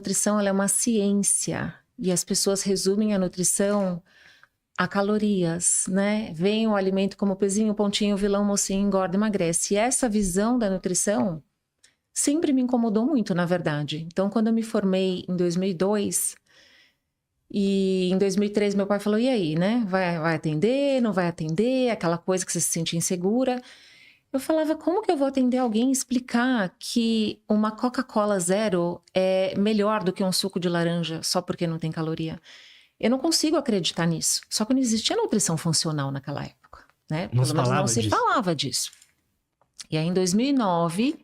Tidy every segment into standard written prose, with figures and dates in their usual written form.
nutrição, ela é uma ciência e as pessoas resumem a nutrição a calorias, né? Vem o alimento como pezinho, pontinho, vilão, mocinho, engorda, emagrece. E essa visão da nutrição sempre me incomodou muito, na verdade. Então, quando eu me formei em 2002 e em 2003 meu pai falou, e aí, né? Vai atender, não vai atender? Aquela coisa que você se sente insegura. Eu falava, como que eu vou atender alguém e explicar que uma Coca-Cola zero é melhor do que um suco de laranja só porque não tem caloria? Eu não consigo acreditar nisso. Só que não existia nutrição funcional naquela época, né? Não se Pelo menos não falava se disso. falava disso. E aí, em 2009,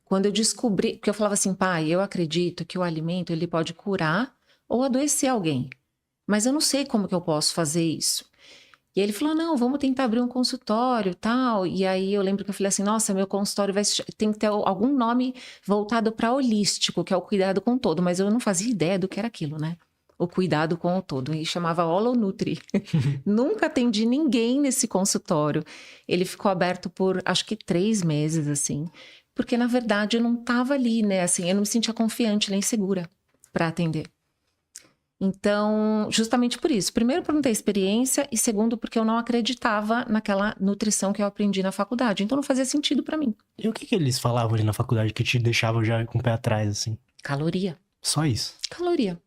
quando eu descobri... Porque eu falava assim, pai, eu acredito que o alimento ele pode curar ou adoecer alguém. Mas eu não sei como que eu posso fazer isso. E ele falou, não, vamos tentar abrir um consultório e tal. E aí eu lembro que eu falei assim, nossa, meu consultório tem que ter algum nome voltado para holístico, que é o cuidado com o todo. Mas eu não fazia ideia do que era aquilo, né? O cuidado com o todo. E chamava Holonutri. Nunca atendi ninguém nesse consultório. Ele ficou aberto por, acho que 3 meses, assim. Porque, na verdade, eu não estava ali, né? Assim, eu não me sentia confiante nem segura para atender. Então, justamente por isso. Primeiro, por não ter experiência. E segundo, porque eu não acreditava naquela nutrição que eu aprendi na faculdade. Então, não fazia sentido para mim. E o que eles falavam ali na faculdade que te deixava já com o pé atrás, assim? Caloria. Só isso? Caloria.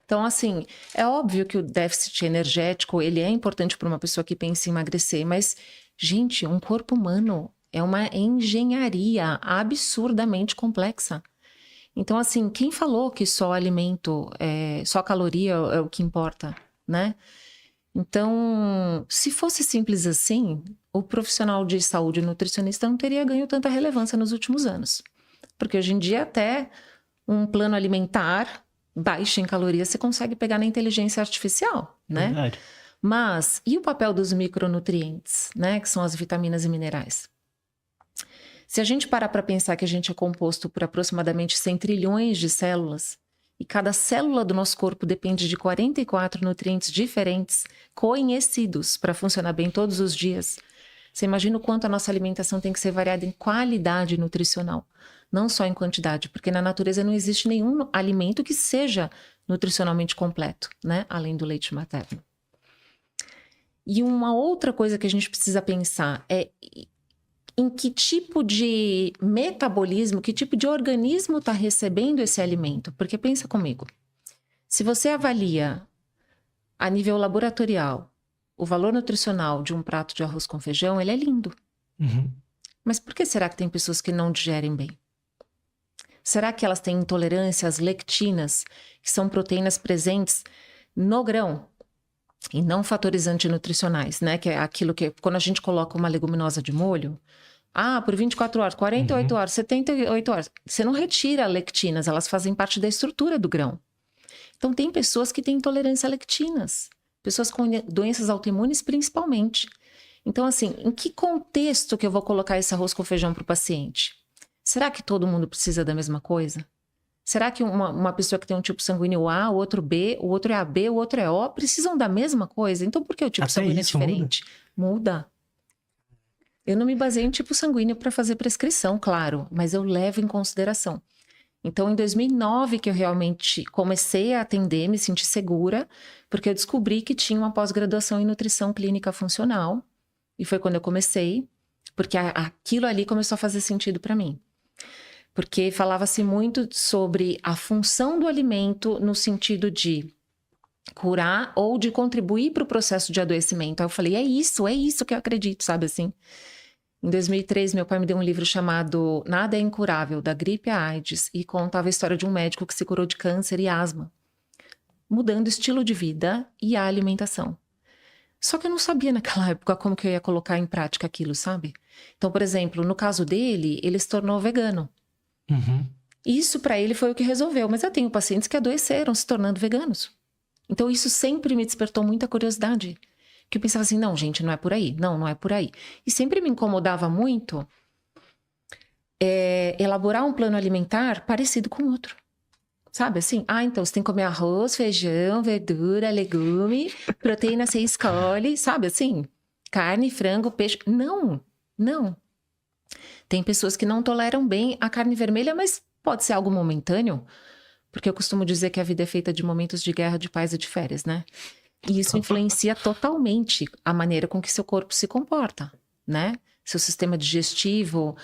Então, assim, é óbvio que o déficit energético, ele é importante para uma pessoa que pensa em emagrecer. Mas, gente, um corpo humano é uma engenharia absurdamente complexa. Então, assim, quem falou que só alimento, só caloria é o que importa, né? Então, se fosse simples assim, o profissional de saúde nutricionista não teria ganho tanta relevância nos últimos anos. Porque hoje em dia até um plano alimentar baixo em calorias você consegue pegar na inteligência artificial, né? Verdade. Mas, e o papel dos micronutrientes, né? Que são as vitaminas e minerais? Se a gente parar para pensar que a gente é composto por aproximadamente 100 trilhões de células e cada célula do nosso corpo depende de 44 nutrientes diferentes, conhecidos para funcionar bem todos os dias, você imagina o quanto a nossa alimentação tem que ser variada em qualidade nutricional, não só em quantidade, porque na natureza não existe nenhum alimento que seja nutricionalmente completo, né? Além do leite materno. E uma outra coisa que a gente precisa pensar é em que tipo de metabolismo, que tipo de organismo está recebendo esse alimento. Porque pensa comigo, se você avalia a nível laboratorial o valor nutricional de um prato de arroz com feijão, ele é lindo. Uhum. Mas por que será que tem pessoas que não digerem bem? Será que elas têm intolerância às lectinas, que são proteínas presentes no grão? E não fatores antinutricionais, né? Que é aquilo que, quando a gente coloca uma leguminosa de molho, por 24 horas, 48 horas, 78 horas, você não retira lectinas, elas fazem parte da estrutura do grão. Então, tem pessoas que têm intolerância a lectinas, pessoas com doenças autoimunes principalmente. Então, assim, em que contexto que eu vou colocar esse arroz com feijão para o paciente? Será que todo mundo precisa da mesma coisa? Será que uma pessoa que tem um tipo sanguíneo A, o outro B, o outro é AB, o outro é O, precisam da mesma coisa? Então, por que o tipo Até sanguíneo é isso diferente? Muda. Eu não me baseio em tipo sanguíneo para fazer prescrição, claro, mas eu levo em consideração. Então, em 2009 que eu realmente comecei a atender, me senti segura, porque eu descobri que tinha uma pós-graduação em nutrição clínica funcional, e foi quando eu comecei, porque aquilo ali começou a fazer sentido para mim. Porque falava-se muito sobre a função do alimento no sentido de curar ou de contribuir para o processo de adoecimento. Aí eu falei, é isso que eu acredito, sabe assim? Em 2003, meu pai me deu um livro chamado Nada é Incurável, da gripe à AIDS, e contava a história de um médico que se curou de câncer e asma, mudando o estilo de vida e a alimentação. Só que eu não sabia naquela época como que eu ia colocar em prática aquilo, sabe? Então, por exemplo, no caso dele, ele se tornou vegano. Uhum. Isso para ele foi o que resolveu, mas eu tenho pacientes que adoeceram se tornando veganos. Então isso sempre me despertou muita curiosidade. Que eu pensava assim, não, gente, não é por aí. Não é por aí. E sempre me incomodava muito elaborar um plano alimentar parecido com o outro. Sabe assim? Então você tem que comer arroz, feijão, verdura, legume, proteína você escolhe, sabe assim? Carne, frango, peixe. Não. Tem pessoas que não toleram bem a carne vermelha, mas pode ser algo momentâneo. Porque eu costumo dizer que a vida é feita de momentos de guerra, de paz e de férias, né? E isso influencia totalmente a maneira com que seu corpo se comporta, né? Seu sistema digestivo,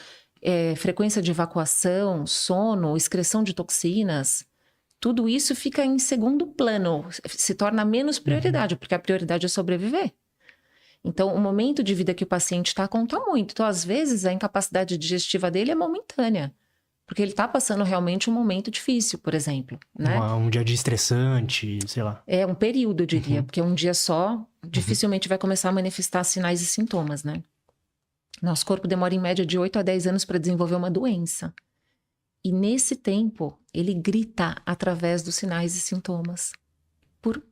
frequência de evacuação, sono, excreção de toxinas, tudo isso fica em segundo plano, se torna menos prioridade, porque a prioridade é sobreviver. Então, o momento de vida que o paciente está conta muito. Então, às vezes, a incapacidade digestiva dele é momentânea, porque ele está passando realmente um momento difícil, por exemplo, né? Um dia de estressante, sei lá. É um período, eu diria, porque um dia só dificilmente vai começar a manifestar sinais e sintomas, né? Nosso corpo demora em média de 8 a 10 anos para desenvolver uma doença. E nesse tempo, ele grita através dos sinais e sintomas por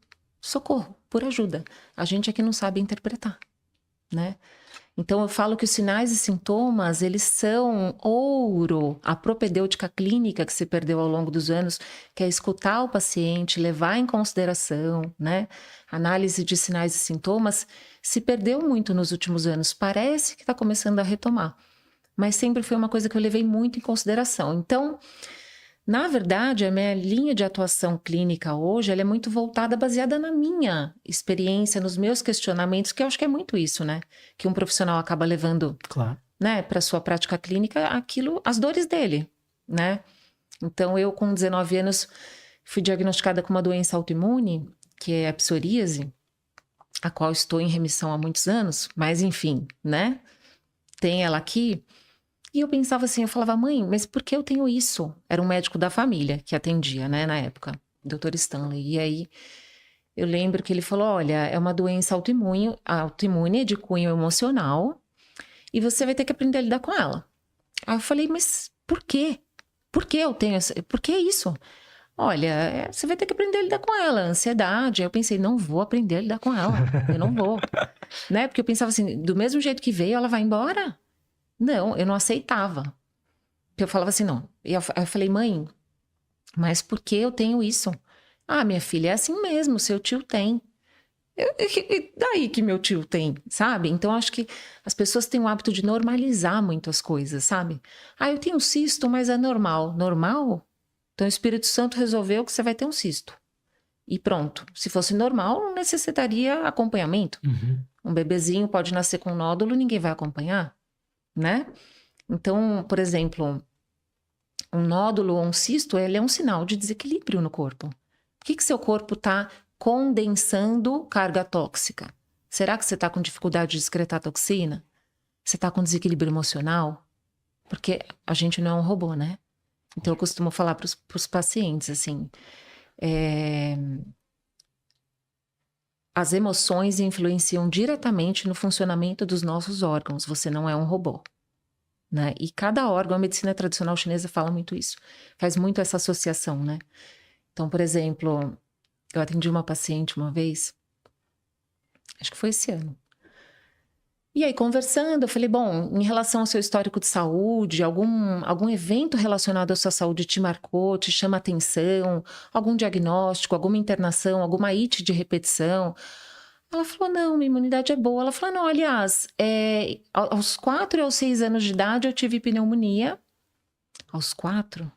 socorro, por ajuda. A gente é que não sabe interpretar, né? Então, eu falo que os sinais e sintomas, eles são ouro, a propedêutica clínica que se perdeu ao longo dos anos, que é escutar o paciente, levar em consideração, né? Análise de sinais e sintomas se perdeu muito nos últimos anos. Parece que está começando a retomar, mas sempre foi uma coisa que eu levei muito em consideração. Então, na verdade, a minha linha de atuação clínica hoje, ela é muito voltada, baseada na minha experiência, nos meus questionamentos, que eu acho que é muito isso, né? Que um profissional acaba levando, Claro. né, para sua prática clínica, aquilo, as dores dele, né? Então, eu com 19 anos fui diagnosticada com uma doença autoimune, que é a psoríase, a qual estou em remissão há muitos anos, mas enfim, né? Tem ela aqui. E eu pensava assim, eu falava, mãe, mas por que eu tenho isso? Era um médico da família que atendia, né, na época, Dr. Stanley. E aí, eu lembro que ele falou, olha, é uma doença autoimune de cunho emocional e você vai ter que aprender a lidar com ela. Aí eu falei, mas por quê? Por que eu tenho por que isso? Olha, você vai ter que aprender a lidar com ela, ansiedade. Aí eu pensei, não vou aprender a lidar com ela, eu não vou. Né? Porque eu pensava assim, do mesmo jeito que veio, ela vai embora? Não, eu não aceitava. Eu falava assim, não. Eu falei, mãe, mas por que eu tenho isso? Ah, minha filha, é assim mesmo, seu tio tem. E daí que meu tio tem, sabe? Então, acho que as pessoas têm o hábito de normalizar muito as coisas, sabe? Ah, eu tenho cisto, mas é normal. Normal? Então, o Espírito Santo resolveu que você vai ter um cisto. E pronto. Se fosse normal, não necessitaria acompanhamento. Um bebezinho pode nascer com um nódulo, ninguém vai acompanhar, né? Então, por exemplo, um nódulo ou um cisto, ele é um sinal de desequilíbrio no corpo. Por que seu corpo está condensando carga tóxica? Será que você está com dificuldade de excretar toxina? Você está com desequilíbrio emocional? Porque a gente não é um robô, né? Então, eu costumo falar para os pacientes, assim, as emoções influenciam diretamente no funcionamento dos nossos órgãos. Você não é um robô, né? E cada órgão, a medicina tradicional chinesa fala muito isso. Faz muito essa associação, né? Então, por exemplo, eu atendi uma paciente uma vez, acho que foi esse ano. E aí, conversando, eu falei, bom, em relação ao seu histórico de saúde, algum evento relacionado à sua saúde te marcou, te chama atenção, algum diagnóstico, alguma internação, alguma IT de repetição? Ela falou, não, minha imunidade é boa. Ela falou, não, aliás, aos 4 e aos 6 anos de idade eu tive pneumonia. Aos 4?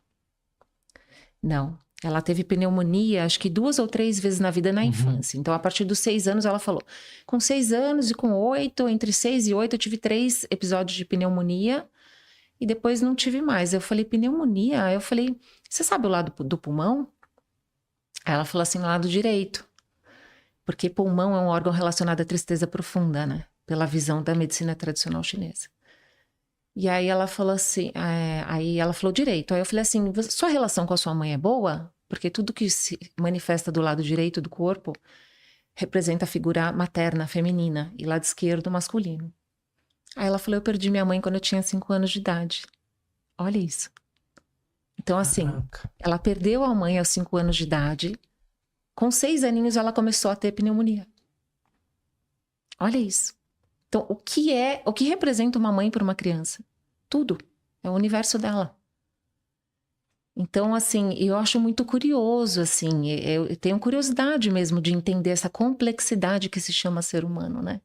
Não. Ela teve pneumonia, acho que 2 ou 3 vezes na vida na infância. Então, a partir dos 6 anos, ela falou, com 6 anos e com 8, entre 6 e 8, eu tive 3 episódios de pneumonia e depois não tive mais. Eu falei, pneumonia? Eu falei, você sabe o lado do pulmão? Aí ela falou assim, o lado direito. Porque pulmão é um órgão relacionado à tristeza profunda, né? Pela visão da medicina tradicional chinesa. E aí ela falou assim, aí ela falou direito. Aí eu falei assim, sua relação com a sua mãe é boa? Porque tudo que se manifesta do lado direito do corpo representa a figura materna, feminina, e lado esquerdo, masculino. Aí ela falou, eu perdi minha mãe quando eu tinha 5 anos de idade. Olha isso. Então assim, ela perdeu a mãe aos 5 anos de idade. Com 6 aninhos ela começou a ter pneumonia. Olha isso. Então, o que representa uma mãe para uma criança? Tudo. É o universo dela. Então, assim, eu acho muito curioso, assim, eu tenho curiosidade mesmo de entender essa complexidade que se chama ser humano, né?